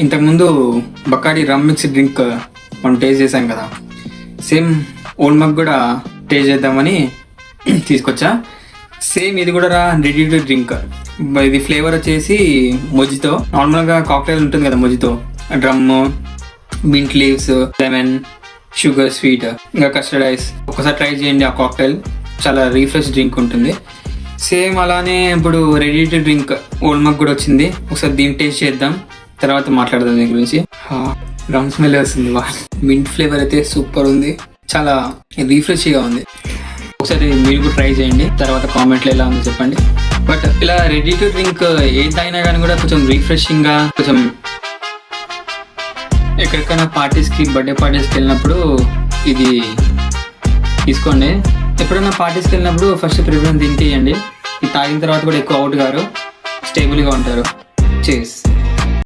ఇంతకుముందు Bacardi rum mix drink మనం taste చేసాం కదా, సేమ్ ఓల్డ్ మగ్ కూడా టేస్ట్ చేద్దామని తీసుకొచ్చా. సేమ్ ఇది కూడా రెడీ టు డ్రింక్. ఇది ఫ్లేవర్ వచ్చేసి మొజితో. నార్మల్గా కాక్టైల్ ఉంటుంది కదా mojito, rum, mint leaves, lemon, sugar, sweet, ఇంకా కస్టర్డ్ ఐస్. ఒకసారి ట్రై చేయండి ఆ కాక్టైల్, చాలా రీఫ్రెష్ డ్రింక్ ఉంటుంది. సేమ్ అలానే ఇప్పుడు ready to drink old Monk కూడా వచ్చింది. ఒకసారి దీన్ని టేస్ట్ చేద్దాం, తర్వాత మాట్లాడదాం దీని గురించి. రమ్ స్మెల్ వస్తుంది. మింట్ ఫ్లేవర్ అయితే సూపర్ ఉంది, చాలా రీఫ్రెష్గా ఉంది. ఒకసారి మీరు కూడా ట్రై చేయండి, తర్వాత కామెంట్లో ఎలా ఉందో చెప్పండి. బట్ ఇలా రెడీ టు డ్రింక్ ఏది తాగినా కానీ కూడా కొంచెం రీఫ్రెషింగ్గా, కొంచెం ఎక్కడికైనా పార్టీస్కి, బర్త్డే పార్టీస్కి వెళ్ళినప్పుడు ఇది తీసుకోండి. ఎప్పుడైనా పార్టీస్కి వెళ్ళినప్పుడు ఫస్ట్ ప్రిఫరెన్స్ దీనికి ఇవ్వండి. ఇది తాగిన తర్వాత కూడా ఎక్కువ అవుట్ గారు, స్టేబుల్గా ఉంటారు. చేస్.